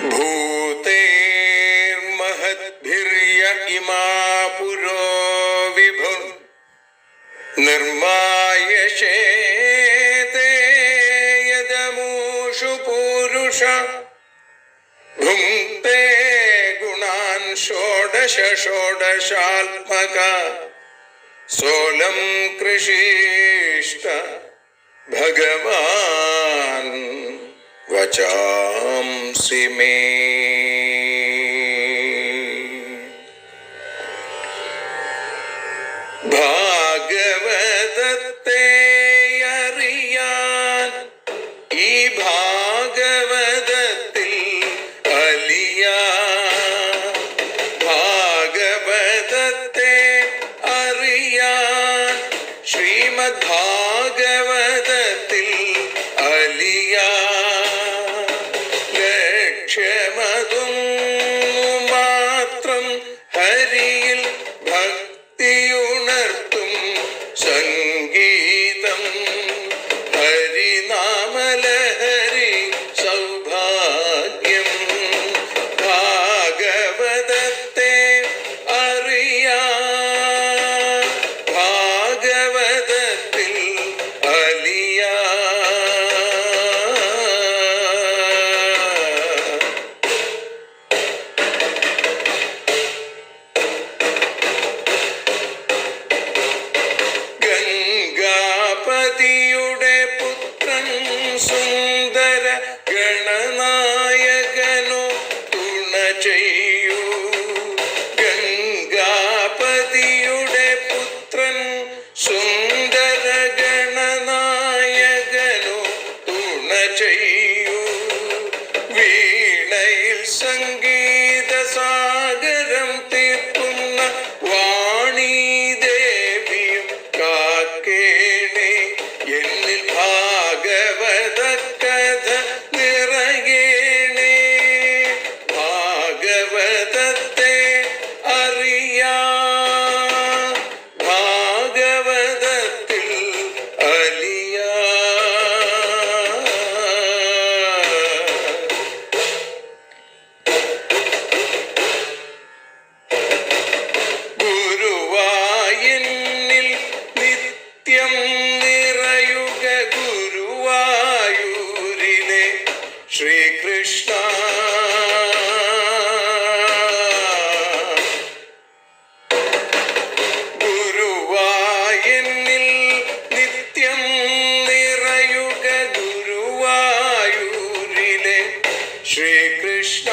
भूतेर्महद्भिर्य इमा पुरो विभुः निर्मायशेते यदमूषु पूरुष भुङ्क्ते गुणान् षोडश षोडशात्मका सोऽलं कृषीष्ट भगवान् वचांसि मे। ഭാഗവതത്തെ അറിയാൻ ഈ ഭാഗവതത്തിൽ അലിയാൻ, ഭാഗവതത്തെ അറിയാൻ ശ്രീമദ് ഭാഗവതത്തിൽ അലിയാൻ, ലക്ഷ്യമതും മാത്രം ഹരിയിൽ ഭക്തിയുണർത്തും സംഗീതം ഹരിനാമലഹരി സൗഭാഗ്യം. ഭാഗവതത്തെ അറിയാൻ ഭാഗവതത്തിൽ അലിയാൻ. ഗംഗാപതിയുടെ പുത്രൻ സുന്ദര ഗണനായകനോ തുണ ചെയ്യൂ. ഗംഗാപതിയുടെ പുത്രൻ സുന്ദര ഗണനായകനോ തുണ ചെയ്യൂ. വീണയിൽ സംഗീത സാഗരം തീർക്കുന്ന വാണീദേവിയും കാക്കേണേ എന്നിൽ ഭാഗവത കഥ നിറയേണേ. ഭാഗവതത്തെ അറിയാൻ ഭാഗവതത്തിൽ അലിയാൻ. ഗുരുവായൂരിൽ നിത്യം നിറയുക ഗുരുവായൂരിലെ ശ്രീകൃഷ്ണ. ഗുരുവായൂരിൽ നിത്യം നിറയുക ഗുരുവായൂരിലെ ശ്രീകൃഷ്ണ.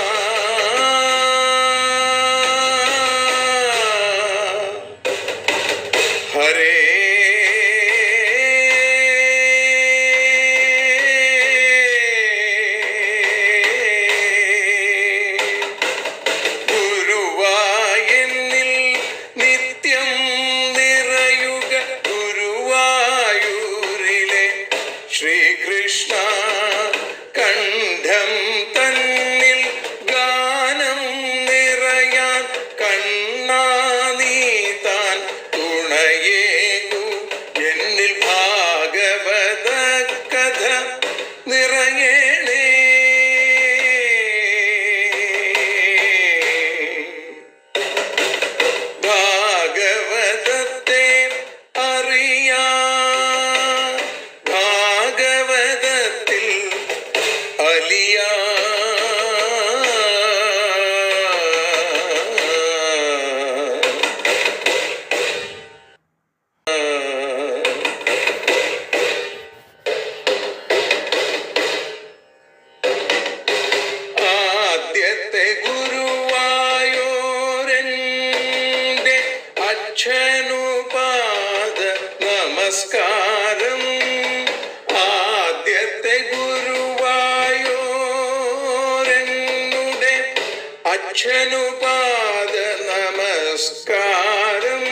ഹരേ ഗുരുവായൂരിൽ നിത്യം നിറയുക ഗുരുവായൂരിലെ ശ്രീകൃഷ്ണ. കണ്ഠം തന്നിൽ ഗാനം നിറയാൻ കണ്ണാ നീ താൻ തുണയേകു. എന്നിൽ ഭാഗവത കഥ നിറയേണേ. ഭാഗവതത്തെ അറിയാൻ ഭാഗവതത്തിൽ അലിയാൻ. ആദ്യത്തെ ഗുരുവായൂരന്റെ അച്ഛനുപാദ നമസ്കാരം. ആദ്യത്തെ ഗുരുവായൂരനുടെ അച്ഛനുപാദ നമസ്കാരം.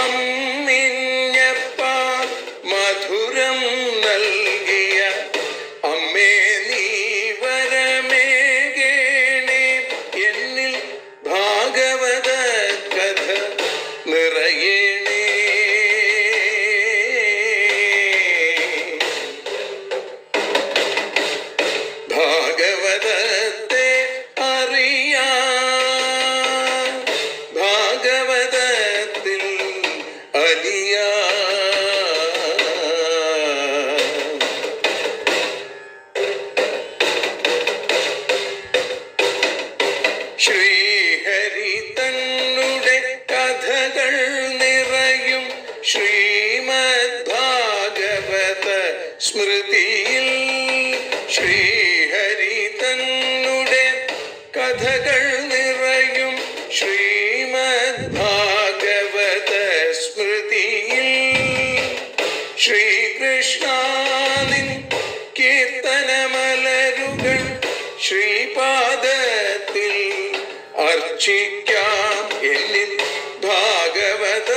അമ്മിഞ്ഞപ്പാൽ മധുരം നൽകിയ അമ്മേ നീ വരമേകേണേ. എന്നിൽ ഭാഗവത കഥ നിറയേണേ. ഭാഗവതത്തെ ശ്രീഹരി തന്നുടെ കഥകൾ നിറയും ശ്രീമദ് ഭാഗവത സ്മൃതിയിൽ. ശ്രീഹരി തന്നുടെ കഥകൾ നിറയും ശ്രീമദ് ഭാഗവത സ്മൃതിയിൽ. ശ്രീകൃഷ്ണാനിൻ കീർത്തനമലരുകൾ ശ്രീപാദത്തിൽ അർച്ചിക്കാം. എന്നിൽ ഭാഗവത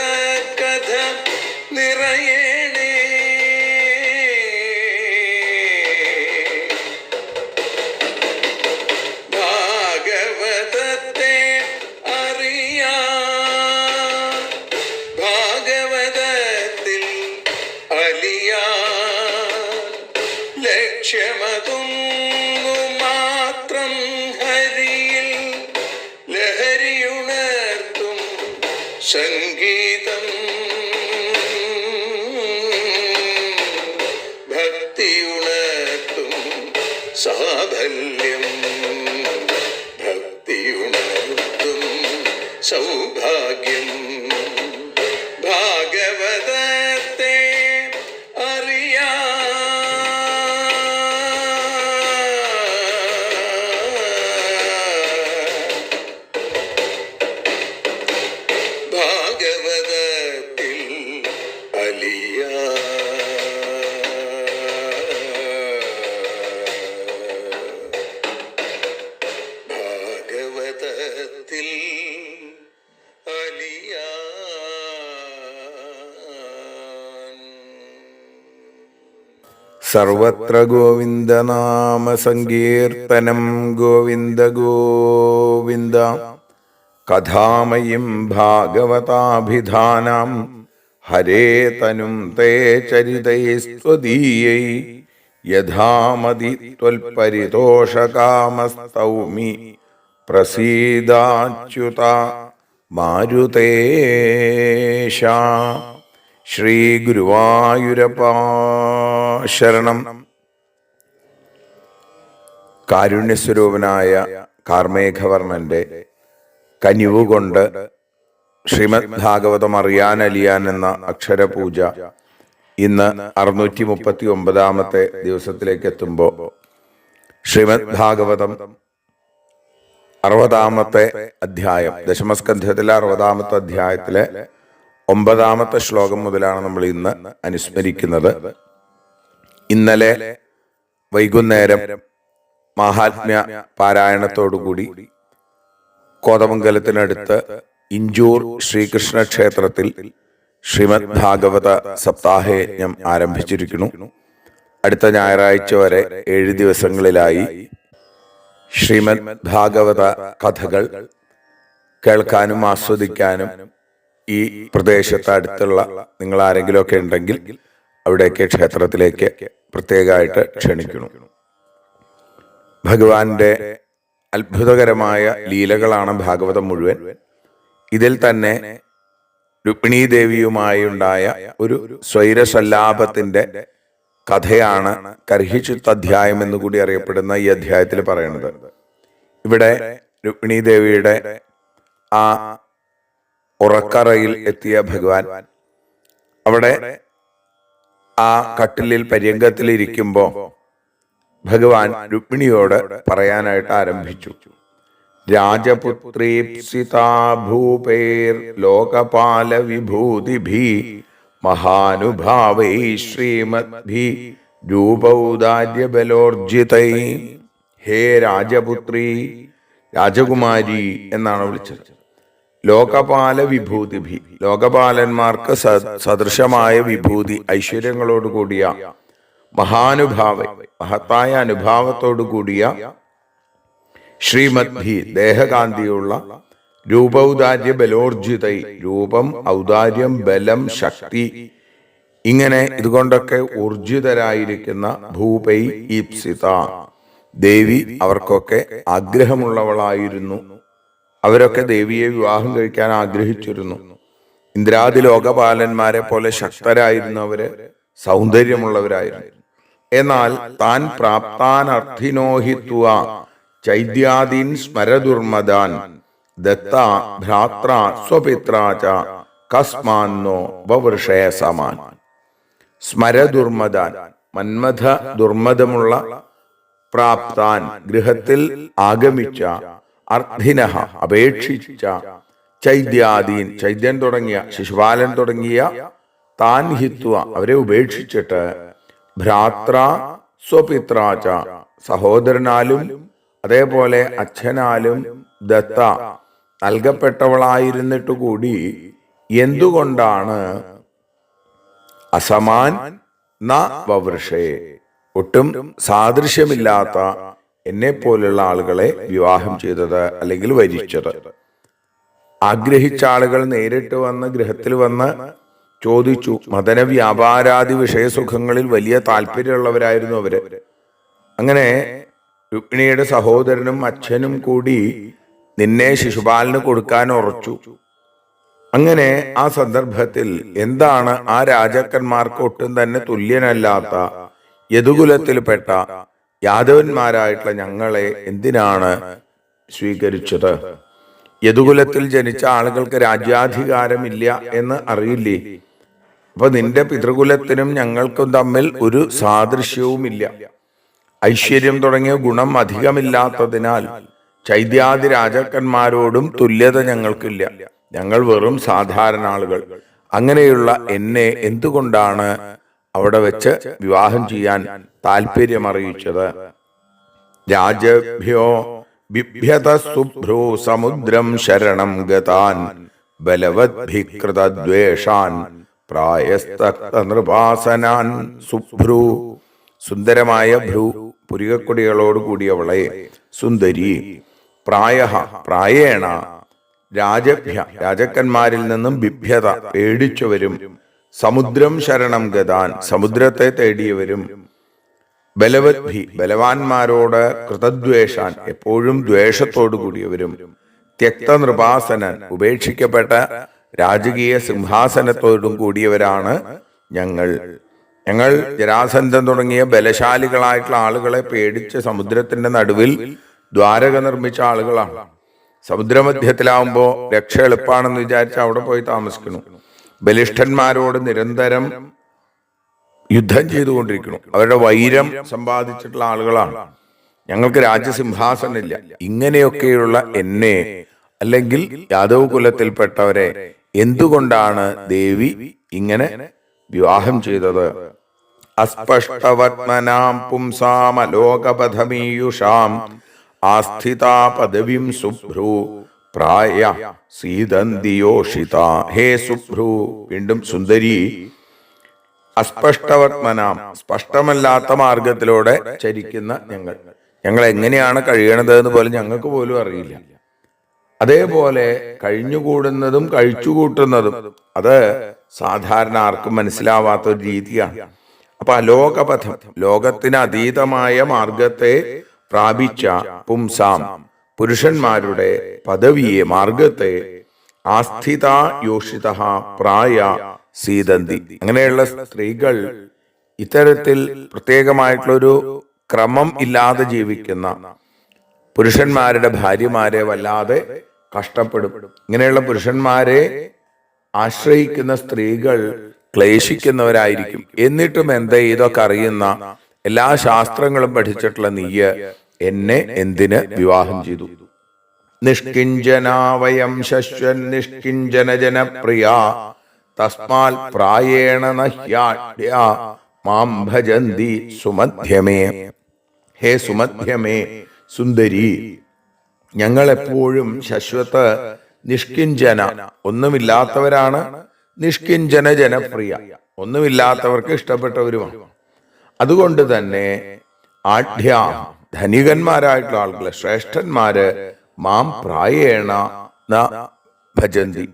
കഥ നിറയണേ. ഭാഗവതത്തെ അറിയാം, ഭാഗവതത്തിൽ അലിയാൻ. ലക്ഷ്യമതൊന്നു മാത്രം ഹരിയിൽ ലഹരിയുണർത്തും സംഗീതം. ഭക്തിയുണർത്തും സാഫല്യം, ഭക്തിയുണർത്തും സൗഭാഗ്യം. ഭാഗവതത്തെ അറിയാം, ഭാഗവതത്തിൽ അലിയാൻ. ഭാഗവതത്തിൽ അലിയാൻ. സർവത്ര ഗോവിന്ദനാമ സങ്കീർത്തനം. ഗോവിന്ദ ഗോവിന്ദ. കഥാമയും ഭാഗവതാഭിധാനം ഹരേ തനും തേ ചരിതൈസ്ത്വദീയൈ യഥാമതി ത്വൽപരിതോഷകാമസ്തൗമി പ്രസീദാച്യുത മാരുതേശ. ശ്രീ ഗുരുവായൂരപ്പാ ശരണം. കാരുണ്യസ്വരൂപനായ കാർമേഘവർണ്ണന്റെ കനിവുകൊണ്ട് ശ്രീമദ് ഭാഗവതം അറിയാൻ അലിയാൻ എന്ന അക്ഷരപൂജ ഇന്ന് 639 ദിവസത്തിലേക്ക് എത്തുമ്പോൾ ശ്രീമദ് ഭാഗവതം 60 അധ്യായം, ദശമസ്കന്ധത്തിലെ 60 അധ്യായത്തിലെ 9 ശ്ലോകം മുതലാണ് നമ്മൾ ഇന്ന് അനുസ്മരിക്കുന്നത്. ഇന്നലെ വൈകുന്നേരം മഹാത്മ്യ പാരായണത്തോടുകൂടി കോതമംഗലത്തിനടുത്ത് ഇഞ്ചൂർ ശ്രീകൃഷ്ണ ക്ഷേത്രത്തിൽ ശ്രീമദ് ഭാഗവത സപ്താഹയജ്ഞം ആരംഭിച്ചിരിക്കുന്നു. അടുത്ത ഞായറാഴ്ച വരെ 7 ദിവസങ്ങളിലായി ശ്രീമദ് ഭാഗവത കഥകൾ കേൾക്കാനും ആസ്വദിക്കാനും ഈ പ്രദേശത്ത് അടുത്തുള്ള നിങ്ങൾ ആരെങ്കിലുമൊക്കെ ഉണ്ടെങ്കിൽ അവിടേക്ക് ക്ഷേത്രത്തിലേക്ക് പ്രത്യേകമായിട്ട് ക്ഷണിക്കുന്നു. ഭഗവാന്റെ അത്ഭുതകരമായ ലീലകളാണ് ഭാഗവതം മുഴുവൻ. ഇതിൽ തന്നെ രുക്മിണീ ദേവിയുമായി ഉണ്ടായ ഒരു സ്വൈരസല്ലാപത്തിന്റെ കഥയാണ് കർഹിച്ചുത്ത് അധ്യായം എന്നുകൂടി അറിയപ്പെടുന്ന ഈ അധ്യായത്തിൽ പറയുന്നത്. ഇവിടെ രുക്മിണീ ദേവിയുടെ ആ ഉറക്കറയിൽ എത്തിയ ഭഗവാൻ അവിടെ ആ കട്ടിലിൽ പര്യങ്കത്തിലിരിക്കുമ്പോ ഭഗവാൻ രുക്മിണിയോട് പറയാനായിട്ട് ആരംഭിച്ചു. രാജപുത്രീപ്സിതാ ഭൂപേർ ലോകപാല വിഭൂതിഭി മഹാനുഭാവൈ ശ്രീമദ്ഭി രൂപൗദാര്യബലോർജിതൈ. ഹേ രാജപുത്രി, രാജകുമാരി എന്നാണ് വിളിച്ചത്. ലോകപാല വിഭൂതിഭി, ലോകപാലന്മാർക്ക് സദൃശമായ വിഭൂതി ഐശ്വര്യങ്ങളോടുകൂടിയ മഹാനുഭാവ, മഹത്തായ അനുഭാവത്തോടു കൂടിയ ശ്രീമദ്ഭി, ദേഹകാന്തിയുള്ള രൂപൗദാര്യ ബലോർജിതൈ, രൂപം, ഔദാര്യം, ബലം, ശക്തി, ഇങ്ങനെ ഇതുകൊണ്ടൊക്കെ ഊർജിതരായിരിക്കുന്ന ഭൂപൈ ഈപ്സിത ദേവി അവർക്കൊക്കെ ആഗ്രഹമുള്ളവളായിരുന്നു. അവരൊക്കെ ദേവിയെ വിവാഹം കഴിക്കാൻ ആഗ്രഹിച്ചിരുന്നു. ഇന്ദ്രാദി ലോകപാലന്മാരെ പോലെ ശക്തരായിരുന്നവര്, സൗന്ദര്യമുള്ളവരായിരുന്നു. എന്നാൽ താൻ പ്രാപ്താനർത്ഥിനോഹിത്വ, ചൈദ്യാദീൻ സ്മരദുർമദാൻ ദത്ത ഭ്രാത്ര സ്വപിത്രാ ച കസ്മാന്നോ വവൃഷയ സമാൻ. സ്മരദുർമദാൻ മന്മഥ ദുർമദമുള്ള പ്രാപ്താൻ ഗൃഹത്തിൽ ആഗമിച്ച അർദ്ധിനഃ അപേക്ഷിച്ച ചൈദ്യാദീൻ ചൈദ്യൻ തുടങ്ങിയ ശിശുപാലൻ തുടങ്ങിയ താൻ ഹിത്വ അവരെ ഉപേക്ഷിച്ചിട്ട് ഭ്രാത്ര സ്വപിത്രാച സഹോദരനാലും അതേപോലെ അച്ഛനാലും ദത്ത നൽകപ്പെട്ടവളായിരുന്നിട്ട് കൂടി എന്തുകൊണ്ടാണ് അസമാൻ ന വവൃഷേ ഒട്ടും സാദൃശ്യമില്ലാത്ത എന്നെ പോലുള്ള ആളുകളെ വിവാഹം ചെയ്തത് അല്ലെങ്കിൽ വരിച്ചത്? ആഗ്രഹിച്ച ആളുകൾ നേരിട്ട് വന്ന് ഗൃഹത്തിൽ വന്ന് ചോദിച്ചു. മദന വ്യാപാരാദി വിഷയസുഖങ്ങളിൽ വലിയ താല്പര്യമുള്ളവരായിരുന്നു അവര്. അങ്ങനെ രുക്മിണിയുടെ സഹോദരനും അച്ഛനും കൂടി നിന്നെ ശിശുപാലന് കൊടുക്കാൻ ഉറച്ചു. അങ്ങനെ ആ സന്ദർഭത്തിൽ എന്താണ് ആ രാജാക്കന്മാർക്ക് ഒട്ടും തന്നെ തുല്യനല്ലാത്ത യദുകുലത്തിൽപ്പെട്ട യാദവന്മാരായിട്ടുള്ള ഞങ്ങളെ എന്തിനാണ് സ്വീകരിച്ചത്? യദുകുലത്തിൽ ജനിച്ച ആളുകൾക്ക് രാജ്യാധികാരമില്ല എന്ന് അറിയില്ലേ? അപ്പൊ നിന്റെ പിതൃകുലത്തിനും ഞങ്ങൾക്കും തമ്മിൽ ഒരു സാദൃശ്യവുമില്ല. ഐശ്വര്യം തുടങ്ങിയ ഗുണം അധികമില്ലാത്തതിനാൽ ചൈദ്യാദി രാജാക്കന്മാരോടും തുല്യത ഞങ്ങൾക്കില്ല. ഞങ്ങൾ വെറും സാധാരണ ആളുകൾ. അങ്ങനെയുള്ള എന്നെ എന്തുകൊണ്ടാണ് അവിടെ വെച്ച് വിവാഹം ചെയ്യാൻ താല്പര്യമറിയിച്ചത്? രാജഭ്യോ ബിഭ്യത സുഭ്രൂ സമുദ്രം ശരണം ഗതാൻ ബലവദ്ഭികൃതദ്വേഷാൻ പ്രായസ്തക്ത നൃപാസനാൻ. സുഭ്രൂ സുന്ദരമായ ഭ്രൂ പുരികക്കൊടികളോട് കൂടിയവളെ സുന്ദരി. പ്രായേണ രാജഭ്യ രാജക്കന്മാരിൽ നിന്നും ബിഭ്യത പേടിച്ചവരും സമുദ്രം ശരണം ഗതാൻ സമുദ്രത്തെ തേടിയവരും ബലവദ്ഭി ബലവാന്മാരോട് കൃതദ്വേഷാൻ എപ്പോഴും ദ്വേഷത്തോടു കൂടിയവരും ത്യക്ത നൃപാസനൻ ഉപേക്ഷിക്കപ്പെട്ട രാജകീയ സിംഹാസനത്തോടും കൂടിയവരാണ് ഞങ്ങൾ. ഞങ്ങൾ ജരാസന്ധൻ തുടങ്ങിയ ബലശാലികളായിട്ടുള്ള ആളുകളെ പേടിച്ച് സമുദ്രത്തിന്റെ നടുവിൽ ദ്വാരക നിർമ്മിച്ച ആളുകളാണ്. സമുദ്രമധ്യത്തിലാവുമ്പോ രക്ഷ എളുപ്പാണെന്ന് വിചാരിച്ച് അവിടെ പോയി താമസിക്കുന്നു. ബലിഷ്ഠന്മാരോട് നിരന്തരം യുദ്ധം ചെയ്തുകൊണ്ടിരിക്കുന്നു. അവരുടെ വൈരം സമ്പാദിച്ചിട്ടുള്ള ആളുകളാണ്. ഞങ്ങൾക്ക് രാജ്യസിംഹാസനമില്ല. ഇങ്ങനെയൊക്കെയുള്ള എന്നെ അല്ലെങ്കിൽ യാദവ് കുലത്തിൽപ്പെട്ടവരെ എന്തുകൊണ്ടാണ് ദേവി ഇങ്ങനെ വിവാഹം ചെയ്തത്? അസ്പഷ്ടവത്മനാം പുംസാമലോകപഥമീയുഷാം ആസ്ഥിതാ പദവിം സുഭ്രൂ പ്രായ സീതന്തിയോഷിത. ഹേ സുഭ്രൂ, വീണ്ടും സുന്ദരി, അസ്പഷ്ടവത്മനാം സ്പഷ്ടമല്ലാത്ത മാർഗത്തിലൂടെ ചരിക്കുന്ന ഞങ്ങൾ എങ്ങനെയാണ് കഴിയണത് എന്ന് പോലും ഞങ്ങൾക്ക് പോലും അറിയില്ല. അതേപോലെ കഴിഞ്ഞുകൂടുന്നതും കഴിച്ചുകൂട്ടുന്നതും അത് സാധാരണ ആർക്കും മനസ്സിലാവാത്ത ഒരു രീതിയാണ്. അപ്പൊ അലോകപഥം ലോകത്തിന് അതീതമായ മാർഗത്തെ പ്രാപിച്ച പുംസാം പുരുഷന്മാരുടെ പദവിയെ മാർഗത്തെ ആസ്ഥിത യോഷിത പ്രായ സീതന്തി. അങ്ങനെയുള്ള സ്ത്രീകൾ ഇത്തരത്തിൽ പ്രത്യേകമായിട്ടുള്ളൊരു ക്രമം ഇല്ലാതെ ജീവിക്കുന്ന പുരുഷന്മാരുടെ ഭാര്യമാരെ വല്ലാതെ കഷ്ടപ്പെടും. ഇങ്ങനെയുള്ള പുരുഷന്മാരെ ആശ്രയിക്കുന്ന സ്ത്രീകൾ ക്ലേശിക്കുന്നവരായിരിക്കും. എന്നിട്ടും എന്താ ഇതൊക്കെ അറിയുന്ന എല്ലാ ശാസ്ത്രങ്ങളും പഠിച്ചിട്ടുള്ള നീയ് എന്നെ എന്തിന് വിവാഹം ചെയ്തു? നിഷ്കിഞ്ചനാവയം ശശ്വൻ നിഷ്കിഞ്ചന ജനപ്രിയ തസ്മാൽ പ്രായേണ നഹ്യാഢ്യ മാം ഭജന്തി സുമധ്യമേ. ഹേ സുമധ്യമേ, സുന്ദരി, ഞങ്ങൾ എപ്പോഴും ശശ്വത്ത് നിഷ്കിഞ്ചന ഒന്നുമില്ലാത്തവരാണ്, നിഷ്കിഞ്ചന ജനപ്രിയ ഒന്നുമില്ലാത്തവർക്ക് ഇഷ്ടപ്പെട്ടവരുമാണ്. അതുകൊണ്ട് തന്നെ ആഢ്യ ധനികന്മാരായിട്ടുള്ള ആളുകളെ ശ്രേഷ്ഠന്മാര് മാം പ്രായേണ ന ഭജന്തി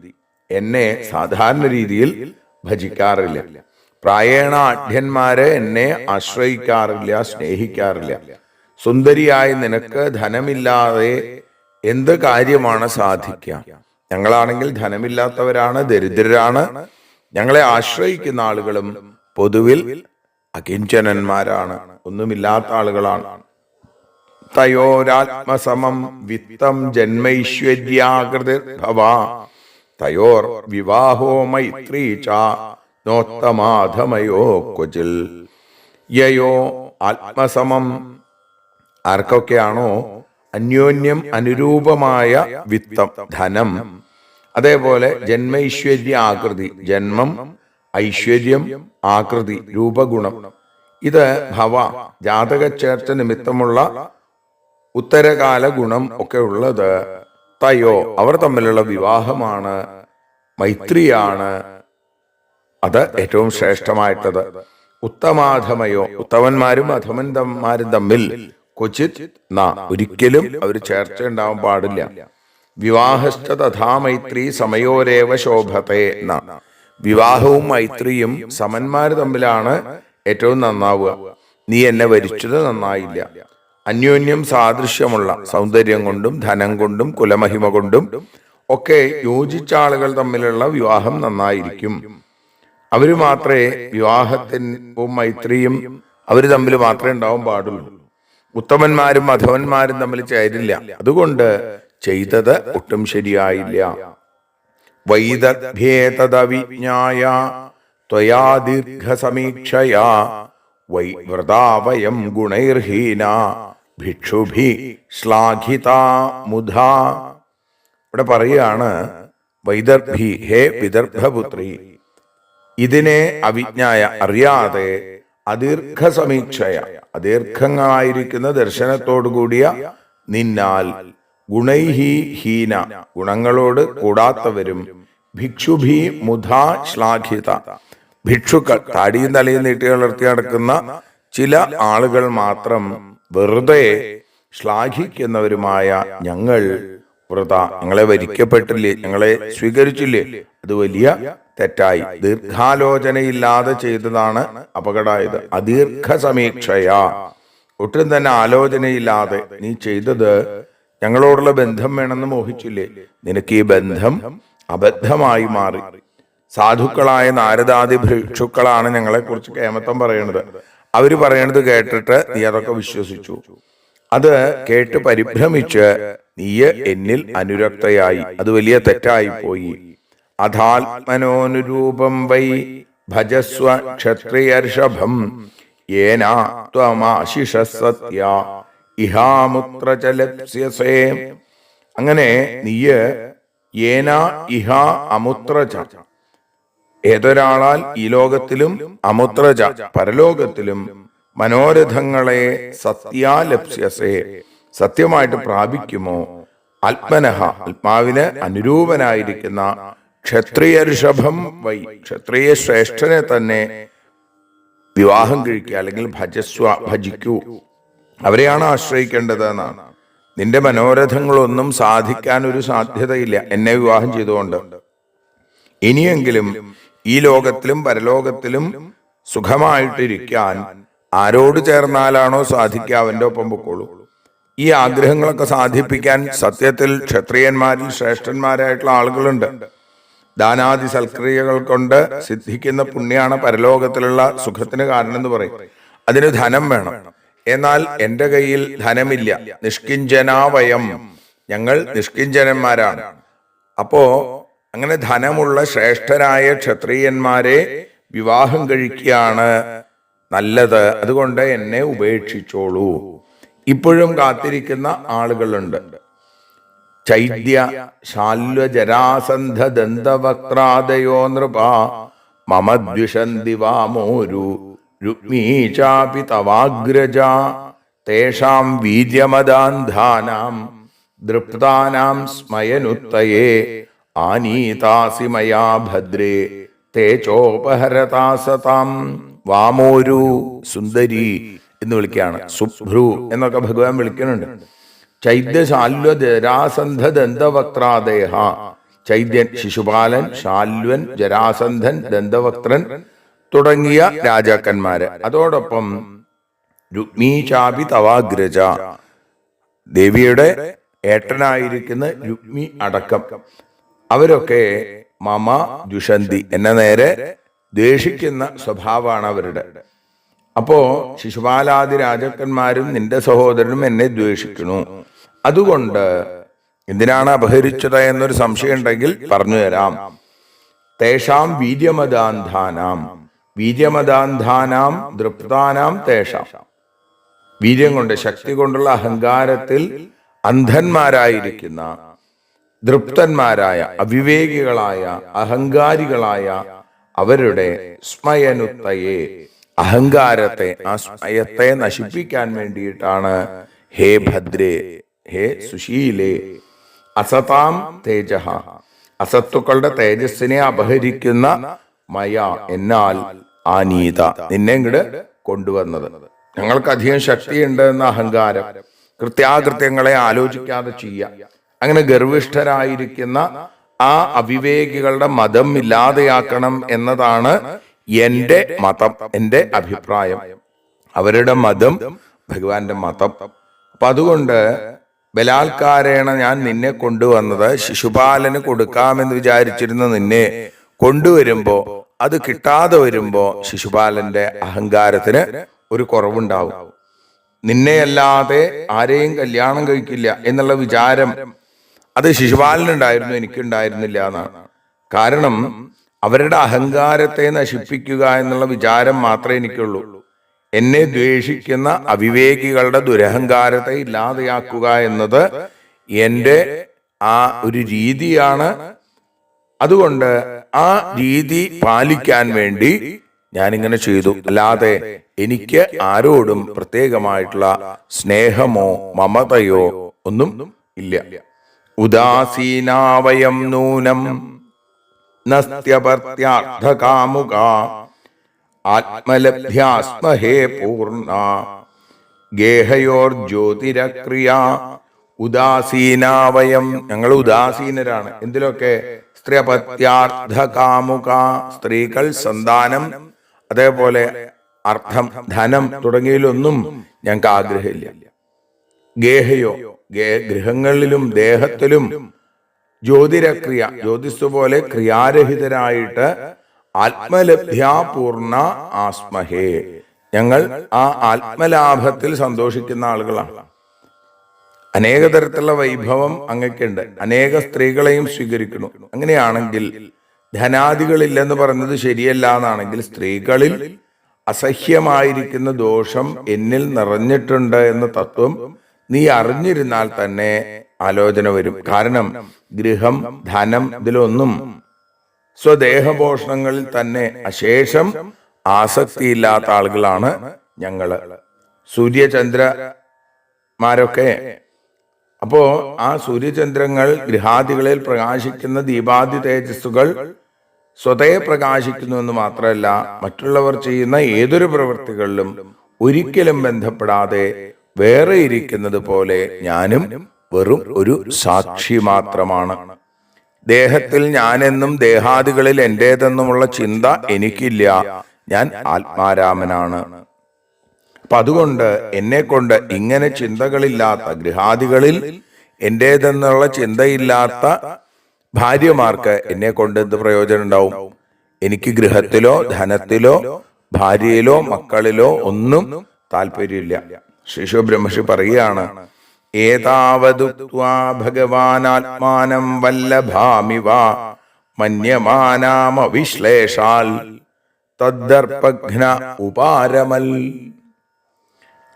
എന്നെ സാധാരണ രീതിയിൽ ഭജിക്കാറില്ല. പ്രായേണ ആഢ്യന്മാര് എന്നെ ആശ്രയിക്കാറില്ല, സ്നേഹിക്കാറില്ല. സുന്ദരിയായി നിനക്ക് ധനമില്ലാതെ എന്ത് കാര്യമാണ് സാധിക്കുക? ഞങ്ങളാണെങ്കിൽ ധനമില്ലാത്തവരാണ്, ദരിദ്രരാണ്. ഞങ്ങളെ ആശ്രയിക്കുന്ന ആളുകളും പൊതുവിൽ അകിഞ്ചനന്മാരാണ്, ഒന്നുമില്ലാത്ത ആളുകളാണ്. തയോരാത്മസമം വിത്തം ജന്മൈശ്വര്യാകൃതിർഭവ തയോർ വിവാഹോ മൈത്രീ ച നോത്തമാധമയോ ക്വചിൽ. യയോ ആത്മസമം, ആർക്കൊക്കെയാണോ അന്യോന്യം അനുരൂപമായ വിത്തം ധനം, അതേപോലെ ജന്മൈശ്വര്യ ആകൃതി ജന്മം, ഐശ്വര്യം, ആകൃതി രൂപഗുണം, ഇത് ഭവ ജാതക ചേർച്ച നിമിത്തമുള്ള ഉത്തരകാല ഗുണം ഒക്കെ ഉള്ളത് തയോ അവർ തമ്മിലുള്ള വിവാഹമാണ്, മൈത്രിയാണ് അത് ഏറ്റവും ശ്രേഷ്ഠമായിട്ടത്. ഉത്തമാധമയോ ഉത്തമന്മാരും അധമന്മാരും തമ്മിൽ ക്വചിത് ന ഒരിക്കലും അവർ ചേർച്ച ഉണ്ടാവാൻ പാടില്ല. വിവാഹശ്ച തഥാ മൈത്രി സമയോരേവ ശോഭത്തെ ന വിവാഹവും മൈത്രിയും സമന്മാർ തമ്മിലാണ് ഏറ്റവും നന്നാവുക. നീ എന്നെ വരിച്ചത് നന്നായില്ല. അന്യോന്യം സാദൃശ്യമുള്ള സൗന്ദര്യം കൊണ്ടും ധനം കൊണ്ടും കുലമഹിമ കൊണ്ടും ഒക്കെ യോജിച്ച ആളുകൾ തമ്മിലുള്ള വിവാഹം നന്നായിരിക്കും. അവര് മാത്രമേ വിവാഹത്തിനും മൈത്രിയും അവര് തമ്മിൽ മാത്രമേ ഉണ്ടാവാൻ പാടുള്ളൂ. ഉത്തമന്മാരും അധമന്മാരും തമ്മിൽ ചേരില്ല. അതുകൊണ്ട് ചെയ്തത് ഒട്ടും ശരിയായില്ല. വൈദഗ്ധ്യേതദവിജ്ഞായ ത്വയാ ദീർഘസമീക്ഷയാ വൃതാവയം ഗുണൈർഹീന ഭിക്ഷുഭി ശ്ലാഘിതാ മുധാ. ഇവിടെ പറയുകയാണ് വൈദർഭി, ഹേ വിദർഭപുത്രി, ഇതിനെ അവിജ്ഞായ അറിയാതെ അദീർഘസമീക്ഷയ അദീർഘങ്ങളായിരിക്കുന്ന ദർശനത്തോടുകൂടിയ നിന്നാൽ ഗുണൈഹി ഹീന ഗുണങ്ങളോട് കൂടാത്തവരും ഭിക്ഷുഭി മുധാ ശ്ലാഘിത ഭിക്ഷുക്കൾ താടിയും തലയും നീട്ടി വളർത്തി നടക്കുന്ന ചില ആളുകൾ മാത്രം വെറുതെ ശ്ലാഘിക്കുന്നവരുമായ ഞങ്ങൾ വൃത ഞങ്ങളെ വരിക്കപ്പെട്ടില്ലേ, ഞങ്ങളെ സ്വീകരിച്ചില്ലേ, അത് വലിയ തെറ്റായി. ദീർഘാലോചനയില്ലാതെ ചെയ്തതാണ് അപകടമായത്. അദീർഘസമീക്ഷയാ ഒട്ടും തന്നെ ആലോചനയില്ലാതെ നീ ചെയ്തത് ഞങ്ങളോടുള്ള ബന്ധം വേണമെന്ന് മോഹിച്ചില്ലേ, നിനക്ക് ഈ ബന്ധം അബദ്ധമായി മാറി. സാധുക്കളായ നാരദാദി ഭിക്ഷുക്കളാണ് ഞങ്ങളെ കുറിച്ച് കേമത്തം പറയണത്. അവര് പറയണത് കേട്ടിട്ട് നീ അതൊക്കെ വിശ്വസിച്ചു. അത് കേട്ട് പരിഭ്രമിച്ച് നീയ് എന്നിൽ അനുരക്തയായി. അത് വലിയ തെറ്റായി പോയി. അധാത്മനോനുരൂപം വൈ ഭജസ്വ ക്ഷത്രിയർഷഭം യേന ത്വമാശിഷ സത്യ ഇഹാമുത്ര ചലപ്സ്യസേ. അങ്ങനെ നീയ് യേന ഇഹ അമുത്രച ഏതൊരാളാൽ ഈ ലോകത്തിലും അമുത്രച പരലോകത്തിലും മനോരഥങ്ങളെ സത്യാലപ്സ്യസേ സത്യമായിട്ട് പ്രാപിക്കുമോ, ആത്മനഹ ആത്മാവിന് അനുരൂപനായിരിക്കുന്ന ക്ഷത്രിയർഷഭം വൈ ക്ഷത്രിയ ശ്രേഷ്ഠനെ തന്നെ വിവാഹം കഴിക്കുക, അല്ലെങ്കിൽ ഭജസ്വ ഭജിക്കൂ, അവരെയാണ് ആശ്രയിക്കേണ്ടത് എന്നാണ്. നിന്റെ മനോരഥങ്ങളൊന്നും സാധിക്കാൻ ഒരു സാധ്യതയില്ല എന്നെ വിവാഹം ചെയ്തുകൊണ്ട്. ഇനിയെങ്കിലും ഈ ലോകത്തിലും പരലോകത്തിലും സുഖമായിട്ടിരിക്കാൻ ആരോട് ചേർന്നാലാണോ സാധിക്കുക അവന്റെ ഒപ്പം പൊക്കോളൂ. ഈ ആഗ്രഹങ്ങളൊക്കെ സാധിപ്പിക്കാൻ സത്യത്തിൽ ക്ഷത്രിയന്മാരിൽ ശ്രേഷ്ഠന്മാരായിട്ടുള്ള ആളുകളുണ്ട്. ദാനാദി സൽക്രിയകൾ കൊണ്ട് സിദ്ധിക്കുന്ന പുണ്യാണ് പരലോകത്തിലുള്ള സുഖത്തിന് കാരണം എന്ന് പറയും. അതിന് ധനം വേണം. എന്നാൽ എന്റെ കയ്യിൽ ധനമില്ല. നിഷ്കിഞ്ചനാവയം, ഞങ്ങൾ നിഷ്കിഞ്ചനന്മാരാണ്. അപ്പോ അങ്ങനെ ധനമുള്ള ശ്രേഷ്ഠരായ ക്ഷത്രിയന്മാരെ വിവാഹം കഴിക്കുകയാണ് നല്ലത്. അതുകൊണ്ട് എന്നെ ഉപേക്ഷിച്ചോളൂ. ഇപ്പോഴും കാത്തിരിക്കുന്ന ആളുകളുണ്ട്. ചൈദ്യ ശാല്വ ജരാസന്ധ ദന്തവക്രാദയോ നൃപ മമ ദ്വിഷന്തി വാമോരു രുക്മീ ചാപി തവാഗ്രജ തേഷാം വീര്യമദാന്ധാനാം ദൃപ്താനാം സ്മയനുത്തയേ ആനീതാസി മയാ ഭദ്രേ തേജോപഹരതാസതാം. വാമോരു സുന്ദരി എന്ന് വിളിക്കുകയാണ്. സുഭ്രു എന്നൊക്കെ ഭഗവാൻ വിളിക്കുന്നുണ്ട്. ചൈദ്യ ശാല്വ ജരാസന്ധ ദന്തവക്രാദേഹ, ചൈദ്യൻ ശിശുപാലൻ, ശാല്വൻ, ജരാസന്ധൻ, ദന്തവക്ത്രൻ തുടങ്ങിയ രാജാക്കന്മാര്. അതോടൊപ്പം രുക്മീ ചാപി തവാഗ്രജ, ദേവിയുടെ ഏട്ടനായിരിക്കുന്ന രുക്മി അടക്കം അവരൊക്കെ മമ ദുഷന്തി, എന്നെ നേരെ ദ്വേഷിക്കുന്ന സ്വഭാവമാണ് അവരുടെ. അപ്പോ ശിശുപാലാദി രാജാക്കന്മാരും നിന്റെ സഹോദരനും എന്നെ ദ്വേഷിക്കുന്നു. അതുകൊണ്ട് എന്തിനാണ് അപഹരിച്ചത് എന്നൊരു സംശയം ഉണ്ടെങ്കിൽ പറഞ്ഞു തരാം. തേഷാം വീര്യമദാന്ധാനാം വീര്യമദാന്ധാനാം ദൃപ്താനാം തേഷാം. വീര്യം കൊണ്ട്, ശക്തി കൊണ്ടുള്ള അഹങ്കാരത്തിൽ അന്ധന്മാരായിരിക്കുന്ന, ദൃപ്തന്മാരായ, അവിവേകികളായ, അഹങ്കാരികളായ അവരുടെ സ്മയനുത്തയെ, അഹങ്കാരത്തെ, ആ സ്മയത്തെ നശിപ്പിക്കാൻ വേണ്ടിയിട്ടാണ് ഹേ ഭദ്രേ, ഹേ സുശീലേ, അസതാം തേജ, അസത്തുക്കളുടെ തേജസ്സിനെ അപഹരിക്കുന്ന മയ, എന്നാൽ ആനീത, നിന്നെ ഇങ്ങോട്ട് കൊണ്ടുവന്നത്. ഞങ്ങൾക്ക് അധികം ശക്തിയുണ്ട് എന്ന അഹങ്കാരം, കൃത്യാകൃത്യങ്ങളെ ആലോചിക്കാതെ ചെയ്യുക, അങ്ങനെ ഗർവിഷ്ഠരായിരിക്കുന്ന ആ അവിവേകികളുടെ മതം ഇല്ലാതെയാക്കണം എന്നതാണ് എന്റെ മതം, എന്റെ അഭിപ്രായം. അവരുടെ മതം ഭഗവാന്റെ മതം. അപ്പൊ അതുകൊണ്ട് ബലാത്കാരേണ ഞാൻ നിന്നെ കൊണ്ടുവന്നത്, ശിശുപാലന് കൊടുക്കാമെന്ന് വിചാരിച്ചിരുന്ന നിന്നെ കൊണ്ടുവരുമ്പോ അത് കിട്ടാതെ വരുമ്പോ ശിശുപാലന്റെ അഹങ്കാരത്തിന് ഒരു കുറവുണ്ടാവും. നിന്നെയല്ലാതെ ആരെയും കല്യാണം കഴിക്കില്ല എന്നുള്ള വിചാരം അത് ശിശുപാലനുണ്ടായിരുന്നു, എനിക്കുണ്ടായിരുന്നില്ല എന്നാണ്. കാരണം അവരുടെ അഹങ്കാരത്തെ നശിപ്പിക്കുക എന്നുള്ള വിചാരം മാത്രമേ എനിക്കുള്ളൂ. എന്നെ ദ്വേഷിക്കുന്ന അവിവേകികളുടെ ദുരഹങ്കാരത്തെ ഇല്ലാതെയാക്കുക എന്നത് എന്റെ ആ ഒരു രീതിയാണ്. അതുകൊണ്ട് ആ രീതി പാലിക്കാൻ വേണ്ടി ഞാനിങ്ങനെ ചെയ്തു. അല്ലാതെ എനിക്ക് ആരോടും പ്രത്യേകമായിട്ടുള്ള സ്നേഹമോ മമതയോ ഒന്നും ഇല്ല. ഉദാസീനാവയം നൂനം നസ്ത്യപർത്യാർത്ഥകാമുക ആത്മലഭ്യാസ്മഹേ പൂർണ്ണ ഗേഹയോർ ജ്യോതിരക്രിയ. ഉദാസീനാവയം, ഞങ്ങൾ ഉദാസീനരാണ്. എന്തിലൊക്കെ? സ്ത്രീപത്യാർത്ഥകാമുക, സ്ത്രീകൾ, സന്താനം, അതേപോലെ അർത്ഥം, ധനം തുടങ്ങിയതിലൊന്നും ഞങ്ങൾക്ക് ആഗ്രഹമില്ല. ഗേഹയോ, ഗൃഹങ്ങളിലും ദേഹത്തിലും ജ്യോതിരക്രിയ, ജ്യോതിസ് പോലെ ക്രിയാരഹിതരായിട്ട് ആത്മലഭ്യാപൂർണ ആസ്മഹേ, ഞങ്ങൾ ആ ആത്മലാഭത്തിൽ സന്തോഷിക്കുന്ന ആളുകളാണ്. അനേക തരത്തിലുള്ള വൈഭവം അങ്ങക്കുണ്ട്, അനേക സ്ത്രീകളെയും സ്വീകരിക്കുന്നു. അങ്ങനെയാണെങ്കിൽ ധനാദികളില്ലെന്ന് പറഞ്ഞത് ശരിയല്ല എന്നാണെങ്കിൽ, സ്ത്രീകളിൽ അസഹ്യമായിരിക്കുന്ന ദോഷം എന്നിൽ നിറഞ്ഞിട്ടുണ്ട് എന്ന തത്വം നീ അറിഞ്ഞിരുന്നാൽ തന്നെ ആലോചന വരും. കാരണം ഗൃഹം, ധനം, ഇതിലൊന്നും സ്വദേഹപോഷണങ്ങളിൽ തന്നെ അശേഷം ആസക്തിയില്ലാത്ത ആളുകളാണ് ഞങ്ങള്. സൂര്യചന്ദ്രന്മാരൊക്കെ, അപ്പോ ആ സൂര്യചന്ദ്രങ്ങൾ ഗൃഹാദികളിൽ പ്രകാശിക്കുന്ന ദീപാദി തേജസ്സുകൾ സ്വതേ പ്രകാശിക്കുന്നു എന്ന് മാത്രമല്ല, മറ്റുള്ളവർ ചെയ്യുന്ന ഏതൊരു പ്രവൃത്തികളിലും ഒരിക്കലും ബന്ധപ്പെടാതെ വേറെ ഇരിക്കുന്നത് പോലെ ഞാനും വെറും ഒരു സാക്ഷി മാത്രമാണ്. ദേഹത്തിൽ ഞാനെന്നും ദേഹാദികളിൽ എന്റേതെന്നുമുള്ള ചിന്ത എനിക്കില്ല. ഞാൻ ആത്മാരാമനാണ്. അപ്പൊ അതുകൊണ്ട് എന്നെ കൊണ്ട് ഇങ്ങനെ ചിന്തകളില്ലാത്ത, ഗൃഹാദികളിൽ എന്റേതെന്നുള്ള ചിന്തയില്ലാത്ത ഭാര്യമാർക്ക് എന്നെ കൊണ്ട് എന്ത് പ്രയോജനം ഉണ്ടാവും? എനിക്ക് ഗൃഹത്തിലോ ധനത്തിലോ ഭാര്യയിലോ മക്കളിലോ ഒന്നും താല്പര്യമില്ല. ശിശു ബ്രഹ്മർഷി പറയുകയാണ്, ഏതാവതുക്വാ ഭഗവാനാത്മാനം വല്ലഭാമിവ മന്യമാനാമവിശ്ലേഷാൽ തദ്ദർപ്പഘ്ന ഉപാരമൽ.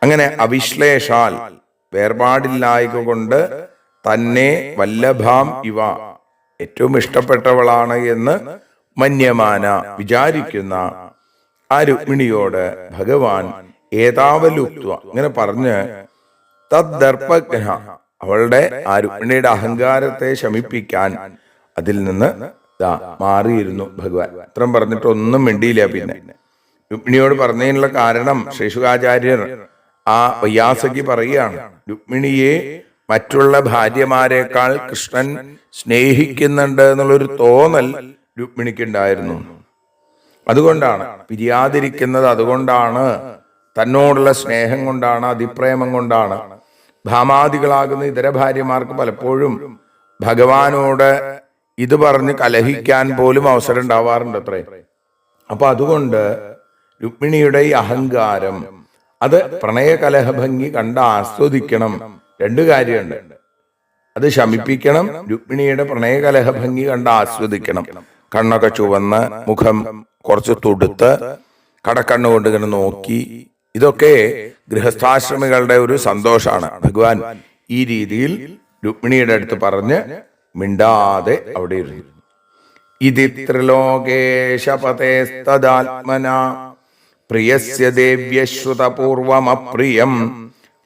അങ്ങനെ അവിശ്ലേഷാൽ, വേർപാടില്ലായ്ക കൊണ്ട് തന്നെ വല്ലഭാം ഇവ, ഏറ്റവും ഇഷ്ടപ്പെട്ടവളാണ് എന്ന് മന്യമാന, വിചാരിക്കുന്ന ആ രുക്മിണിയോട് ഭഗവാൻ ഏതാവലുക്വ, ഇങ്ങനെ പറഞ്ഞ് തദ്ദർപ്പഘ്ന, അവളുടെ ആ രുക്മിണിയുടെ അഹങ്കാരത്തെ ശമിപ്പിക്കാൻ അതിൽ നിന്ന് മാറിയിരുന്നു ഭഗവാൻ. അത്രയും പറഞ്ഞിട്ട് ഒന്നും മിണ്ടിയില്ല. പിന്നെ രുക്മിണിയോട് പറഞ്ഞതിനുള്ള കാരണം ശ്രീശുകാചാര്യർ ആ വയ്യാസകി പറയുകയാണ്, രുക്മിണിയെ മറ്റുള്ള ഭാര്യമാരെക്കാൾ കൃഷ്ണൻ സ്നേഹിക്കുന്നുണ്ട് എന്നുള്ളൊരു തോന്നൽ രുക്മിണിക്കുണ്ടായിരുന്നു. അതുകൊണ്ടാണ് പിരിയാതിരിക്കുന്നത്, അതുകൊണ്ടാണ് തന്നോടുള്ള സ്നേഹം കൊണ്ടാണ്, അതിപ്രേമം കൊണ്ടാണ്. ഭാമാദികളാകുന്ന ഇതര ഭാര്യമാർക്ക് പലപ്പോഴും ഭഗവാനോട് ഇത് പറഞ്ഞ് കലഹിക്കാൻ പോലും അവസരം ഉണ്ടാവാറുണ്ട് അത്രേ. അപ്പൊ അതുകൊണ്ട് രുക്മിണിയുടെ ഈ അഹങ്കാരം അത് പ്രണയകലഹഭംഗി കണ്ട് ആസ്വദിക്കണം. രണ്ടു കാര്യമുണ്ട്. അത് ശമിപ്പിക്കണം. രുക്മിണിയുടെ പ്രണയകലഹഭംഗി കണ്ട് ആസ്വദിക്കണം. കണ്ണൊക്കെ ചുവന്ന്, മുഖം കുറച്ച് തുടുത്ത്, കടക്കണ്ണുകൊണ്ട് ഇങ്ങനെ നോക്കി, ഇതൊക്കെ ഗൃഹസ്ഥാശ്രമികളുടെ ഒരു സന്തോഷമാണ്. ഭഗവാൻ ഈ രീതിയിൽ രുക്മിണിയുടെ അടുത്ത് പറഞ്ഞ് മിണ്ടാതെ അവിടെ ഇരുന്നു. ഇതി ത്രിലോകേശപതേസ്തദാത്മന പ്രിയസ്യ ദേവ്യശ്രുതപൂർവമപ്രിയം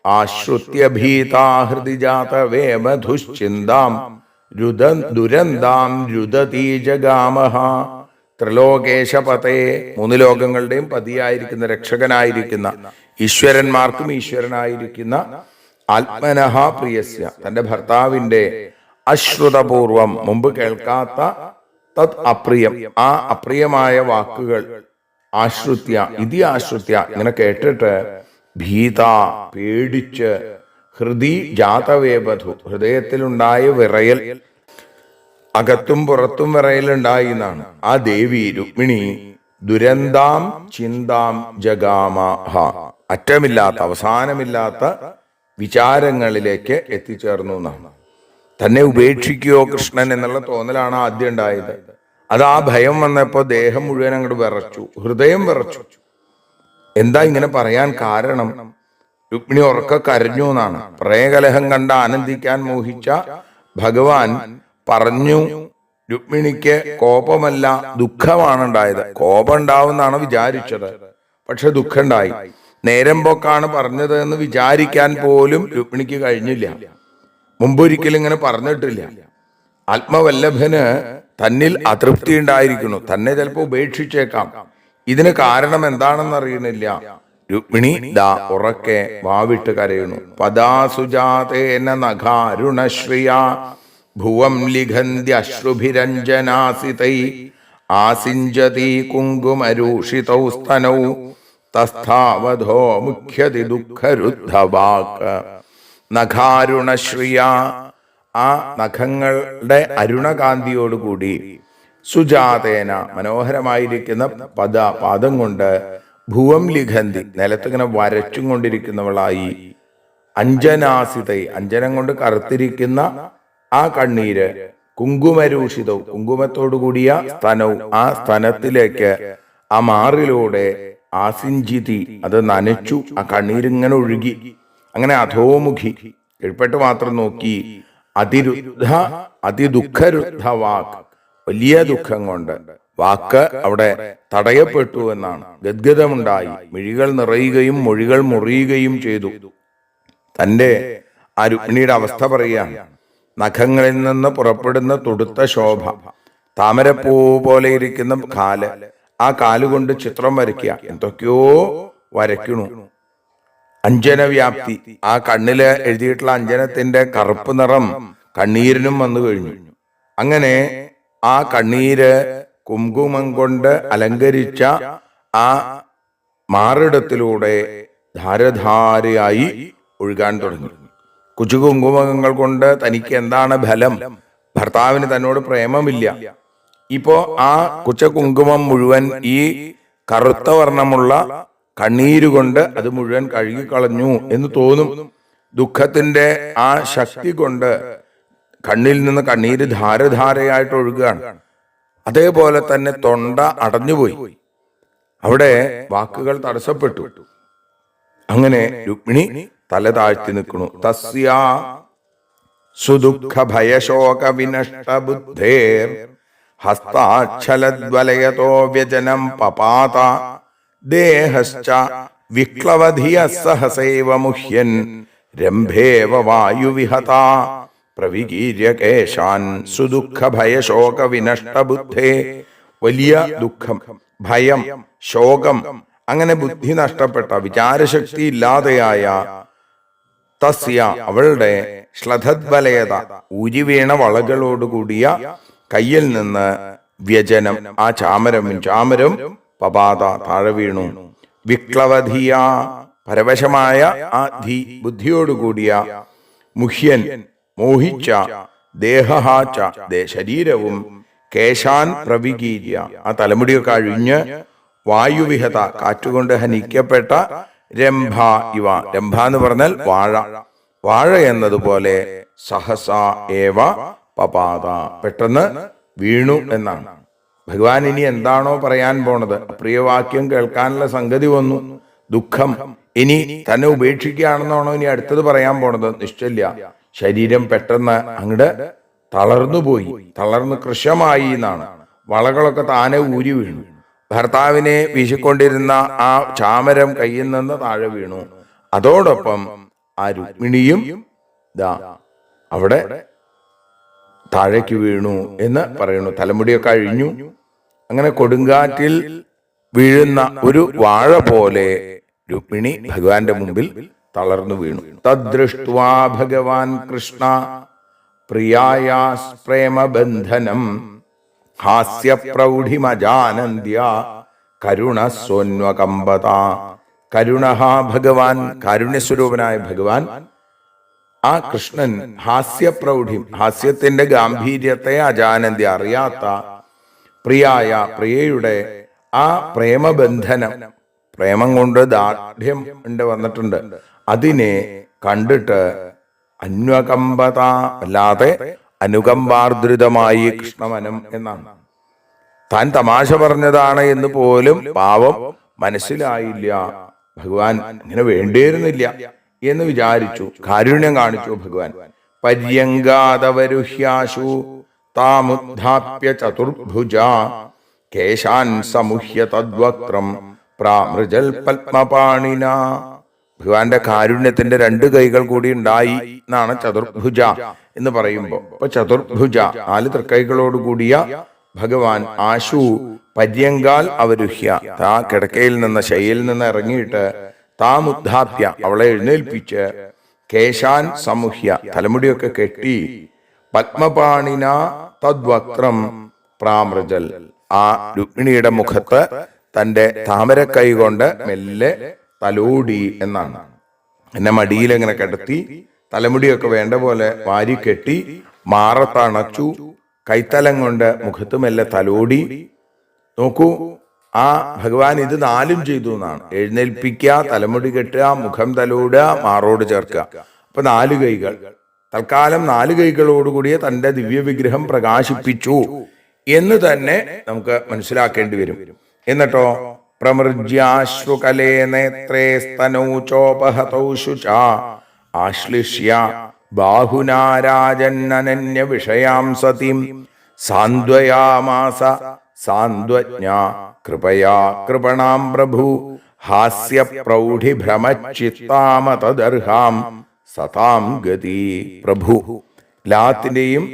ആശ്രുത്യ ഭീതാ ഹൃദി ജാതവേമധുശ്ചിന്താം ദുരന്താം രുദതീ ജഗാമഹ. ത്രിലോകേശപതേ, മൂന്ന് ലോകങ്ങളുടെയും പതിയായിരിക്കുന്ന, രക്ഷകനായിരിക്കുന്ന, ഈശ്വരന്മാർക്കും ഈശ്വരനായിരിക്കുന്ന ആത്മനഹ പ്രിയസ്യ, തന്റെ ഭർത്താവിന്റെ അശ്രുതപൂർവം, മുമ്പ് കേൾക്കാത്ത, തത് അപ്രിയം, ആ അപ്രിയമായ വാക്കുകൾ ആശ്രുത്യ, ഇതി ആശ്രുത്യ, ഇങ്ങനെ കേട്ടിട്ട് ഭീത, പേടിച്ച്, ഹൃദി ജാതവേബധു, ഹൃദയത്തിലുണ്ടായ വിറയൽ, അകത്തും പുറത്തും വിറയലുണ്ടായി എന്നാണ്. ആ ദേവി രുക്മിണി ദുരന്താം ചിന്താം ജഗാമഹ, അറ്റമില്ലാത്ത, അവസാനമില്ലാത്ത വിചാരങ്ങളിലേക്ക് എത്തിച്ചേർന്നു എന്നാണ്. തന്നെ ഉപേക്ഷിക്കുകയോ കൃഷ്ണൻ എന്നുള്ള തോന്നലാണ് ആദ്യം ഉണ്ടായത്. അത് ആ ഭയം വന്നപ്പോ ദേഹം മുഴുവൻ അങ്ങോട്ട് വിറച്ചു, ഹൃദയം വിറച്ചു. എന്താ ഇങ്ങനെ പറയാൻ കാരണം? രുക്മിണി ഉറക്ക കരഞ്ഞു എന്നാണ്. പ്രണയകലഹം കണ്ട് ആനന്ദിക്കാൻ മോഹിച്ച ഭഗവാൻ പറഞ്ഞു, രുക്മിണിക്ക് കോപമല്ല ദുഃഖമാണ് ഉണ്ടായത്. കോപം ഉണ്ടാവുമെന്നാണ് വിചാരിച്ചത്, പക്ഷെ ദുഃഖം ഉണ്ടായി. നേരം പോക്കാണ് പറഞ്ഞത് എന്ന് വിചാരിക്കാൻ പോലും രുക്മിണിക്ക് കഴിഞ്ഞില്ല. മുമ്പൊരിക്കലും ഇങ്ങനെ പറഞ്ഞിട്ടില്ല. ആത്മവല്ലഭന് തന്നിൽ അതൃപ്തി ഉണ്ടായിരിക്കുന്നു, തന്നെ ചിലപ്പോൾ ഉപേക്ഷിച്ചേക്കാം. ഇതിന് കാരണം എന്താണെന്ന് അറിയുന്നില്ല. രുക്മിണി ദാ ഉറക്കെ വാവിട്ട് കരയുന്നു. പദാസുജാതേന നഖാരുണശ്രിയ ഭുവം ലിഖന്ത്യശ്രുഭിരഞ്ജനാസിതൈ ആസിഞ്ചതി കുങ്കുമരൂഷിതൗ സ്തനൗ തസ്ഥാവധോ മുഖ്യതി ദുഃഖരുദ്ധവാക്. നഖാരുണശ്രിയ, ആ നഖങ്ങളുടെ അരുണകാന്തിയോടുകൂടി, സുജാതേന, മനോഹരമായിരിക്കുന്ന പാദം കൊണ്ട്, ഭുവം ലിഖന്തി, നിലത്തിങ്ങനെ വരച്ചും കൊണ്ടിരിക്കുന്നവളായി, അഞ്ജനാസിതൈ, അഞ്ജനം കൊണ്ട് കറുത്തിരിക്കുന്ന ആ കണ്ണീര്, കുങ്കുമരൂഷിതവും, കുങ്കുമത്തോടു കൂടിയ സ്തനവും, ആ സ്തനത്തിലേക്ക്, ആ മാറിലൂടെ ആസിഞ്ചിതി, അത് നനച്ചു, ആ കണ്ണീരിങ്ങനെ ഒഴുകി. അങ്ങനെ അധോമുഖി, കീഴ്പ്പെട്ട് മാത്രം നോക്കി, അതിരുദ്ധ അതിദുഃഖരുദ്ധ വാക്ക്, വലിയ ദുഃഖം കൊണ്ട് വാക്ക് അവിടെ തടയപ്പെട്ടു എന്നാണ്. ഗദ്ഗതമുണ്ടായി, മിഴികൾ നിറയുകയും മൊഴികൾ മുറിയുകയും ചെയ്തു. തന്റെ ആ രുക്മിണിയുടെ അവസ്ഥ പറയുകയാണ്. നഖങ്ങളിൽ നിന്ന് പുറപ്പെടുന്ന തുടുത്ത ശോഭ, താമരപ്പൂ പോലെ ഇരിക്കുന്ന കാല്, ആ കാലുകൊണ്ട് ചിത്രം വരയ്ക്കുക, എന്തൊക്കെയോ വരയ്ക്കണു. അഞ്ജനവ്യാപ്തി, ആ കണ്ണില് എഴുതിയിട്ടുള്ള അഞ്ജനത്തിന്റെ കറുപ്പ് നിറം കണ്ണീരിനും വന്നു കഴിഞ്ഞു. അങ്ങനെ ആ കണ്ണീര് കുങ്കുമം കൊണ്ട് അലങ്കരിച്ച ആ മാറിടത്തിലൂടെ ധാരധാരയായി ഒഴുകാൻ തുടങ്ങി. കുച്ചു കുങ്കുമങ്ങൾ കൊണ്ട് തനിക്ക് എന്താണ് ഫലം? ഭർത്താവിന് തന്നോട് പ്രേമമില്ല. ഇപ്പോ ആ കുച്ച കുങ്കുമം മുഴുവൻ ഈ കറുത്ത വർണ്ണമുള്ള കണ്ണീരുകൊണ്ട് അത് മുഴുവൻ കഴുകിക്കളഞ്ഞു എന്ന് തോന്നും. ദുഃഖത്തിന്റെ ആ ശക്തി കൊണ്ട് കണ്ണിൽ നിന്ന് കണ്ണീര് ധാരധാരയായിട്ട് ഒഴുകുകയാണ്. അതേപോലെ തന്നെ തൊണ്ട അടഞ്ഞുപോയി, അവിടെ വാക്കുകൾ തടസ്സപ്പെട്ടു. അങ്ങനെ രുക്മിണി തല താഴ്ത്തി നിൽക്കുന്നു. തസ്യാ സുദുഃഖ ഭയശോക വിനഷ്ട ബുദ്ധേർ ഹസ്താച്ഛലദ്വലയതോ വ്യജനം പപാത ദേഹശ്ച വിക്ലവധിയ സഹസൈവ മുഹ്യൻ രംഭേവ വായുവിഹത പ്രവികീര്യ കേശാൻ സുദുഃഖ ഭയശോക വിനഷ്ട ബുദ്ധേ. വലിയ ദുഃഖം, ഭയം, ശോകം, അങ്ങനെ ബുദ്ധി നഷ്ടപ്പെട്ട, വിചാരശക്തി ഇല്ലാതെയായ തസ്യ, അവളുടെ ശ്ലഥദ്വലയത, ഊരിവീണ വളകളോടുകൂടിയ കയ്യിൽ നിന്ന് വ്യജനം, ആ ചാമരം പപാത, താഴെ വീണു. വിക്ലവധിയ, പരവശമായ ആ ബുദ്ധിയോടുകൂടിയ, മുഹ്യൻ, മോഹിച്ച, ദേഹാച്ച, ശരീരവും, കേശാൻ പ്രവികീര്യ, ആ തലമുടിയൊക്കെ അഴിഞ്ഞ് വായുവിഹത കാറ്റുകൊണ്ട് ഹനിക്കപ്പെട്ട രംഭ ഇവ. രംഭ എന്ന് പറഞ്ഞാൽ വാഴ. വാഴ എന്നതുപോലെ സഹസ ഏവ പപാത, പെട്ടെന്ന് വീണു എന്നാണ്. ഭഗവാൻ ഇനി എന്താണോ പറയാൻ പോണത്, പ്രിയവാക്യം കേൾക്കാനുള്ള സംഗതി വന്നു, ദുഃഖം, ഇനി തന്നെ ഉപേക്ഷിക്കുകയാണെന്നാണോ ഇനി അടുത്തത് പറയാൻ പോണത് നിശ്ചയില്ല. ശരീരം പെട്ടെന്ന് അങ്ങട് തളർന്നുപോയി, തളർന്ന് കൃശമായി എന്നാണ്. വളകളൊക്കെ താനെ ഊരി വീണു. ഭർത്താവിനെ വീശിക്കൊണ്ടിരുന്ന ആ ചാമരം കയ്യിൽ നിന്ന് താഴെ വീണു. അതോടൊപ്പം ആ രുക്മിണിയും ദാ അവിടെ താഴേക്ക് വീണു എന്ന് പറയുന്നു. തലമുടിയൊക്കെ അഴിഞ്ഞു. അങ്ങനെ കൊടുങ്കാറ്റിൽ വീഴുന്ന ഒരു വാഴ പോലെ രുക്മിണി ഭഗവാന്റെ മുമ്പിൽ തളർന്നു വീണു. തദ്ദൃഷ്ട്വാ ഭഗവാൻ കൃഷ്ണ പ്രിയായാസ് പ്രേമബന്ധനം ഹാസ്യപ്രൗഢിമജാനന്ദ്യ കരുണസ്വന്വകമ്പത. കരുണഃ ഭഗവാൻ, കാരുണ്യസ്വരൂപനായ ഭഗവാൻ, ആ കൃഷ്ണൻ ഹാസ്യപ്രൗഢി, ഹാസ്യത്തിന്റെ ഗാംഭീര്യത്തെ അജാനന്ത്യ അറിയാത്ത പ്രിയായ, പ്രിയയുടെ ആ പ്രേമബന്ധനം, പ്രേമം കൊണ്ട് ദാർഢ്യം ഉണ്ട് വന്നിട്ടുണ്ട്, അതിനെ കണ്ടിട്ട് അന്വകമ്പത, അല്ലാതെ അനുകമ്പാർദ്രിതമായി കൃഷ്ണമനം എന്നാണ്. താൻ തമാശ പറഞ്ഞതാണ് എന്ന് പോലും പാവം മനസ്സിലായില്ല. ഭഗവാൻ ഇങ്ങനെ വേണ്ടിയിരുന്നില്ല എന്ന് വിചാരിച്ചു. കാരുണ്യം കാണിച്ചു ഭഗവാൻ. പര്യങ്കാതവരുഹ്യാശു താമുദ്ധാപ്യ ചതുർഭുജ കേശാൻ സമുഹ്യ തദ്വക്രം പ്രാമൃജൽ പത്മപാണിന. ഭഗവാന്റെ കാരുണ്യത്തിന്റെ രണ്ട് കൈകൾ കൂടി ഉണ്ടായി എന്നാണ് ചതുർഭുജ എന്ന് പറയുമ്പോൾ. അപ്പൊ ചതുർഭുജ, 4 തൃക്കൈകളോട് കൂടിയ ഭഗവാൻ ആശു പര്യങ്കാൽ അവരുഹ്യ, താ കിടക്കയിൽ നിന്ന്, ശയ്യയിൽ നിന്ന് ഇറങ്ങിയിട്ട് താമുദ്ധാപ്യ, അവളെ എഴുന്നേൽപ്പിച്ച് കേശാൻ സമുഹ്യ, തലമുടിയൊക്കെ കെട്ടി, പത്മപാണിന തദ്വക്രം പ്രാമൃജൽ, ആ രുക്മിണിയുടെ മുഖത്ത് തന്റെ താമരക്കൈ കൊണ്ട് മെല്ലെ തലോടി എന്നാണ്. എന്നെ മടിയിൽ എങ്ങനെ കിടത്തി, തലമുടിയൊക്കെ വേണ്ട പോലെ വാരിക്കെട്ടി, മാറത്തണച്ചു, കൈത്തലം കൊണ്ട് മുഖത്ത് മെല്ലെ തലോടി. നോക്കൂ, ആ ഭഗവാൻ ഇത് 4 ചെയ്തു എന്നാണ്. എഴുന്നേൽപ്പിക്കുക, തലമുടി കെട്ടുക, മുഖം തലോടുക, മാറോട് ചേർക്കുക. അപ്പൊ 4 കൈകൾ. തൽക്കാലം 4 കൈകളോടുകൂടിയ തന്റെ ദിവ്യ വിഗ്രഹം പ്രകാശിപ്പിച്ചു എന്ന് തന്നെ നമുക്ക് മനസ്സിലാക്കേണ്ടി വരും. എന്നിട്ടോ പ്രമൃജ്യാശ്രുകലേ നേത്രേ സ്തനൗചോപഹതൗ ശുചാ ആശ്ലിഷ്യ ബാഹുനാരാജന്നനന്യ വിഷയാം സതിം സാന്ത്വയാമാസ സാന്ത്വജ്ഞ കൃപയാ കൃപണാം പ്രഭു ഹാസ്യ പ്രൗഢി ഭ്രമച്ചിത്താമതദർഹാം സതാം ഗതി. പ്രഭു, എല്ലാത്തിന്റെയും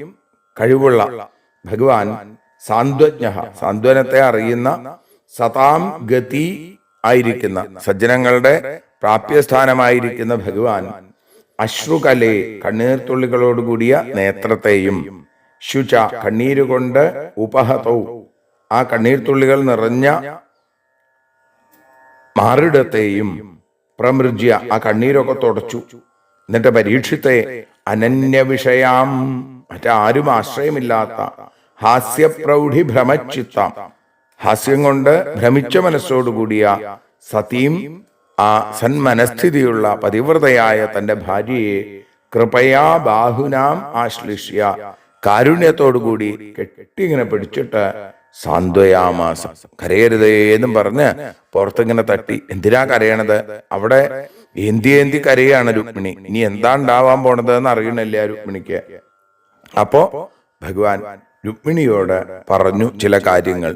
കഴിവുള്ള ഭഗവാൻ, സാന്ത്വജ്ഞ, സാന്ത്വനത്തെ അറിയുന്ന, സതാം ഗതി ആയിരിക്കുന്ന, സജ്ജനങ്ങളുടെ പ്രാപ്യസ്ഥാനമായിരിക്കുന്ന ഭഗവാൻ, അശ്രുകലേ, കണ്ണീർത്തുള്ളികളോടുകൂടിയ നേത്രത്തെയും, ശുച, കണ്ണീരുകൊണ്ട്, ഉപഹതൗ, ആ കണ്ണീർത്തുള്ളികൾ നിറഞ്ഞ മാറിടത്തെയും, പ്രമൃജ്യ, ആ കണ്ണീരൊക്കെ തുടച്ചു. എന്നിട്ട് പരീക്ഷിത്തെ അനന്യവിഷയാം, മറ്റാരും ആശ്രയമില്ലാത്ത, ഹാസ്യപ്രൗഢി ഭ്രമച്ചിത്താം, ഹാസ്യം കൊണ്ട് ഭ്രമിച്ച മനസ്സോടുകൂടിയ, സതീം, ആ സന്മനസ്ഥിതിയുള്ള പതിവ്രതയായ തന്റെ ഭാര്യയെ കൃപയാ ബാഹുനാം ആശ്ലിഷ്യ, കാരുണ്യത്തോടുകൂടി കെട്ടിങ്ങനെ പിടിച്ചിട്ട് സാന്ത്വയാമാസം, കരയരുതേ എന്നും പറഞ്ഞ് പുറത്തിങ്ങനെ തട്ടി. എന്തിനാ കരയണത്? അവിടെ ഏന്തി കരയാണ് രുക്മിണി. ഇനി എന്താ ഉണ്ടാവാൻ പോണത് എന്ന് അറിയണില്ല രുക്മിണിക്ക്. അപ്പോ ഭഗവാൻ രുക്മിണിയോട് പറഞ്ഞു ചില കാര്യങ്ങൾ.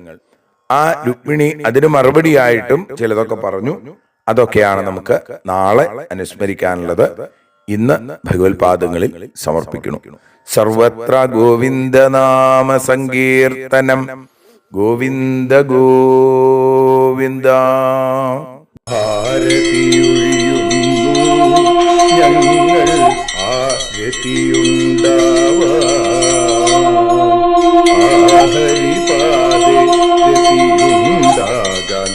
ആ രുക്മിണി അതിന് മറുപടിയായിട്ടും ചിലതൊക്കെ പറഞ്ഞു. അതൊക്കെയാണ് നമുക്ക് നാളെ അനുസ്മരിക്കാനുള്ളത്. ഇന്ന് ഭഗവത്പാദങ്ങളിൽ സമർപ്പിക്കുന്നു. സർവത്ര ഗോവിന്ദനാമ സങ്കീർത്തനം. ഗോവിന്ദ ഗോവിന്ദ. ആരതിയൊഴിയുന്നു ഞങ്ങൾ ആരതിയുണ്ടാവാ, രതിയുണ്ടാകാൻ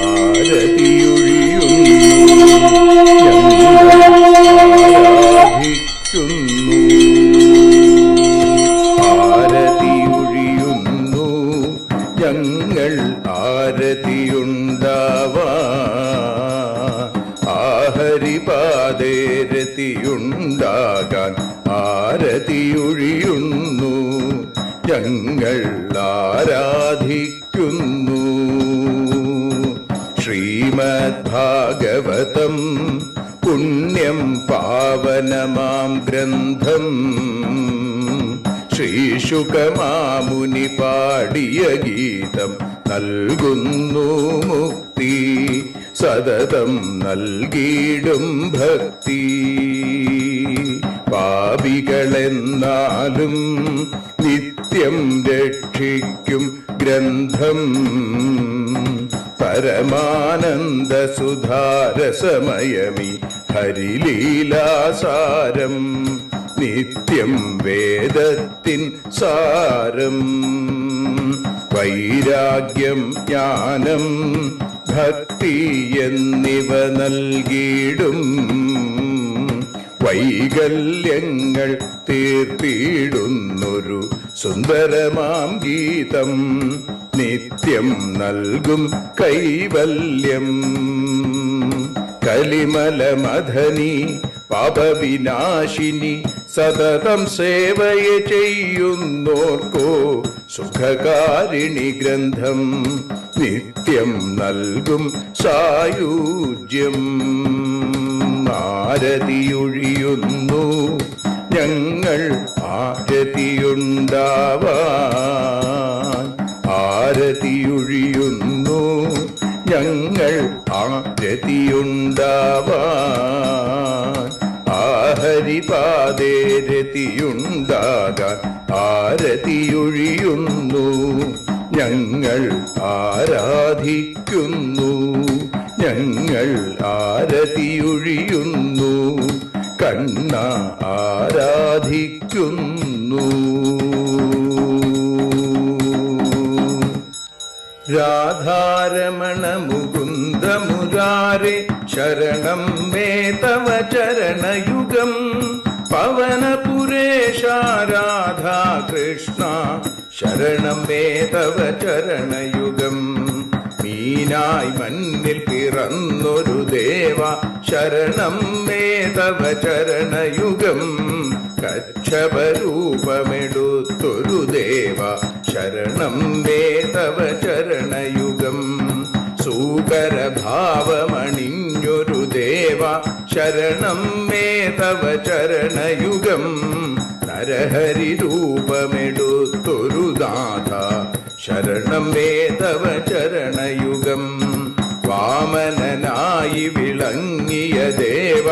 ആരതിയൊഴിയുന്നു ഞങ്ങൾ ആരാധിക്കുന്നു. ആരതിയൊഴിയുന്നു ഞങ്ങൾ ആരതിയുണ്ടാകാൻ ആരതിയൊഴിയുന്നു ഞങ്ങൾ ആരാധിക്കുന്നു. ശ്രീമദ് ഭാഗവതം പുണ്യം പാവനമാം ഗ്രന്ഥം ശ്രീശുകമാമുനി പാടിയ ഗീതം നൽകുന്നു മുക്തി, സതതം നൽകിയിടും ഭക്തി. പാപികളെന്നാലും നിത്യം രക്ഷിക്കും ഗ്രന്ഥം പരമാനന്ദ സുധാരസമയമി ഹരിലീലാസാരം, നിത്യം വേദത്തിൻ സാരം. വൈരാഗ്യം ജ്ഞാനം ഭക്തി എന്നിവ നൽകിയിടും വൈകല്യങ്ങൾ തീർത്തിയിടുന്നൊരു സുന്ദരമാം ഗീതം, നിത്യം നൽകും കൈവല്യം. കലിമലമഥനി പാപവിനാശിനി സതതം സേവയെ ചെയ്യുന്നോർക്കോ സുഖകാരിണി ഗ്രന്ഥം, നിത്യം നൽകും സായുജ്യം. ആരതിയൊഴിയുന്നു ഞങ്ങൾ ആരതിയുണ്ടാവാൻ, ആരതിയൊഴിയുന്നു ഞങ്ങൾ ആരതിയുണ്ടാവാൻ. ആഹരിപാദേ രതിയുണ്ടാകാൻ ആരതിയൊഴിയുന്നു ഞങ്ങൾ ആരാധിക്കുന്നു. ഞങ്ങൾ ആരതിയൊഴിയുന്നു കണ്ണ ആരാധിക്കുന്നു. രാധാരമണ മുകുന്ദ മുരാരെ ശരണം മേ തവ ചരണയുഗം. പവനപുരേശ രാധാ കൃഷ്ണ ശരണം മേ തവ ചരണയുഗം. മീനായി മണ്ണിൽ പിറന്നൊരു ദേവ ശരണം മേ തവ ചരണയുഗം. കച്ഛപരൂപമെടുത്തൊരു ദേവ ശരണം മേ തവ ചരണയുഗം. സൂകരഭാവമണിഞ്ഞൊരു ദേവ ശരണം മേ തവ ചരണയുഗം. നരഹരി രൂപമെടുത്തൊരു നാഥ ശരണം മേ തവ ചരണയുഗം. വാമനനായി വിളങ്ങിയ ദേവ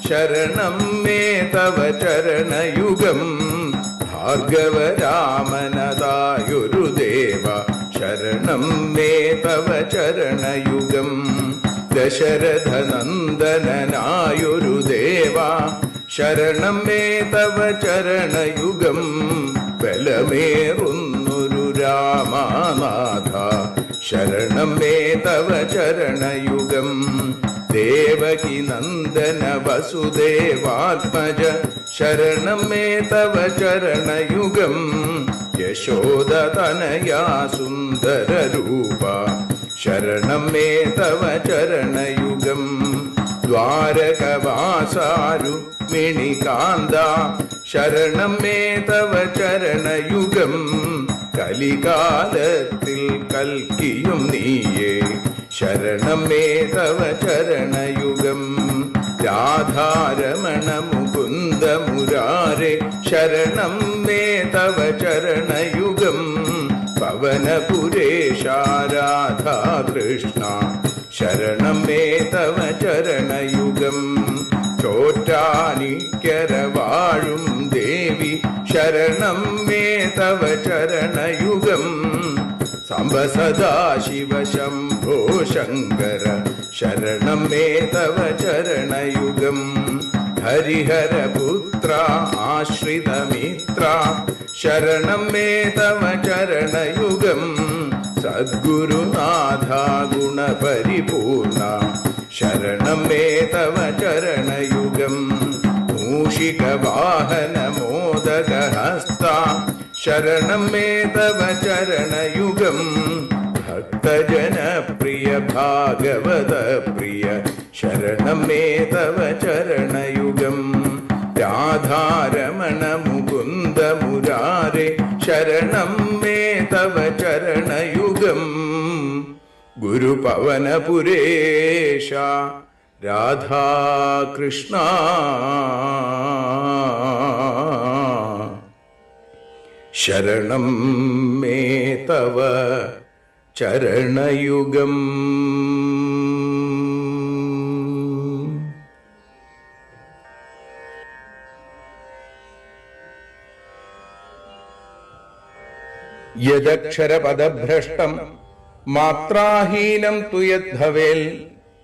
ശരണം മേ തവ ചരണയുഗം. ഭാർഗവരാമനതായൊരു ദേവ ശരണം മേ തവ ചരണയുഗം. ദശരഥനന്ദനായൊരു ദേവ ശരണം മേ തവ ചരണയുഗം. ബലമേറുന്നൊരു രാമനാഥ ശരണം മേ തവ ചരണയുഗം. ദേവകി നന്ദന വസുദേവാത്മജ ശരണം മേ തവ ചരണയുഗം. യശോദതനയാ സുന്ദര രൂപ ശരണം മേ തവ ചരണയുഗം. ദ്വാരകവാസാരുക്മിണികാന്ത ശരണം മേ തവ ചരണയുഗം. കലികാലത്തിൽ കൽക്കിയും നീയേ ശരണം മേ തവ ചരണയുഗം. രാധാരമണ മുകുന്ദ മുരാരെ ശരണം മേ തവ ചരണയുഗം. പവനപുരേശ രാധാ കൃഷ്ണ ശരണം മേ തവ ചരണയുഗം. ചോറ്റാനിക്കര വാഴും ദേവി ശരണം മേ തവ ചരണയുഗം. സാംബ സദാശിവ ശംഭോ ശങ്കര ശരണം മേ തവ ചരണയുഗം. ഹരിഹരപുത്ര ആശ്രിതമിത്ര ശരണം മേ തവ ചരണയുഗം. സദ്ഗുരുനാഥ ഗുണപരിപൂർണ ശരണം മേ തവ ചരണയുഗം. മൂഷിക വാഹന മോദകഹസ്ത ശരണം മേ തവ ചരണയുഗം. ഭക്തജനപ്രിയ ഭാഗവത പ്രിയ ശരണം മേ തവ ചരണയുഗം. രാധാരമണ ശരണം മേ തവ ചരണയുഗം ഗുരുപവനപുരേശ രാധാകൃഷ്ണ ശരണം മേ തവ ചരണയുഗം. യദക്ഷരപദഭ്രഷ്ടം മാത്രാഹീനം തു യദ്ഭവേൽ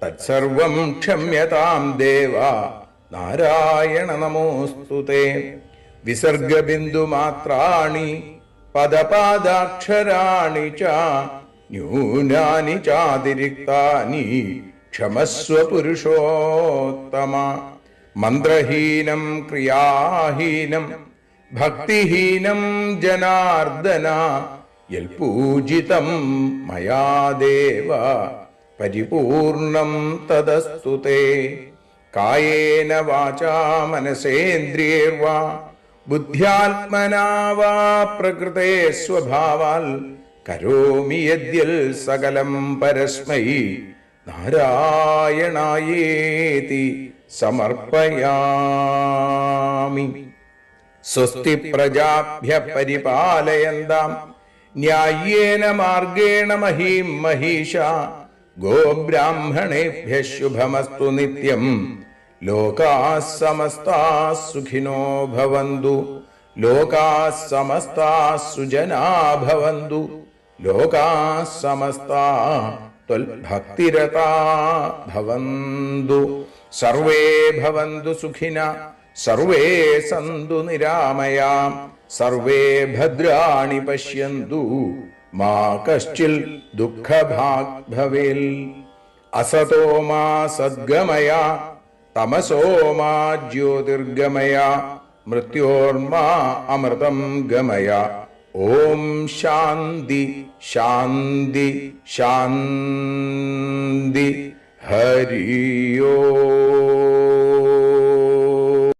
തത്സർവം ക്ഷമ്യതാം ദേവ നാരായണ നമോസ്തുതേ. വിസർഗബിന്ദുമാത്രാണി പദപാദാക്ഷരാണി ച ന്യൂനാനി ചാതിരിക്താനി ക്ഷമസ്വ പുരുഷോത്തമ. മന്ത്രഹീനം ക്രിയാഹീനം ഭക്തിഹീനം ജനാർദ്ദന യൽപൂജിതം മയാ ദേവ പരിപൂർണം തദസ്തു തേ. കായേന വാചാ മനസേന്ദ്രിയൈർവാ ബുദ്ധ്യാത്മനാ വാ പ്രകൃതേ സ്വഭാവാൽ കരോമി യദ്യൽ സകലം പരസ്മൈ നാരായണായേതി സമർപ്പയാമി. സ്വസ്തി പ്രജാഭ്യഃ പരിപാലയന്താം ന്യായേന മാർഗേണ മഹീം മഹീഷാ. ഗോബ്രാഹ്മണേഭ്യഃ ശുഭമസ്തു നിത്യം. ലോകാഃ സമസ്താഃ സുഖിനോ ഭവന്തു. ലോകാഃ സമസ്താഃ സുജനാഃ ഭവന്തു. ലോകാഃ സമസ്താഃ ത്വൽഭക്തിരതാഃ ഭവന്തു. സർവേ ഭവന്തു സുഖിനഃ സർവേ സന്തു നിരാമയാം. സർവേ ഭദ്രാണി പശ്യന്തു മാ കശ്ചിൽ ദുഃഖഭാഗ് ഭവേൽ. അസതോ മാ സദ്ഗമയ തമസോ മാ ജ്യോതിർഗമയ മൃത്യോർമാ അമൃതം ഗമയ. ഓം ശാന്തി ശാന്തി ശാന്തി. hari om.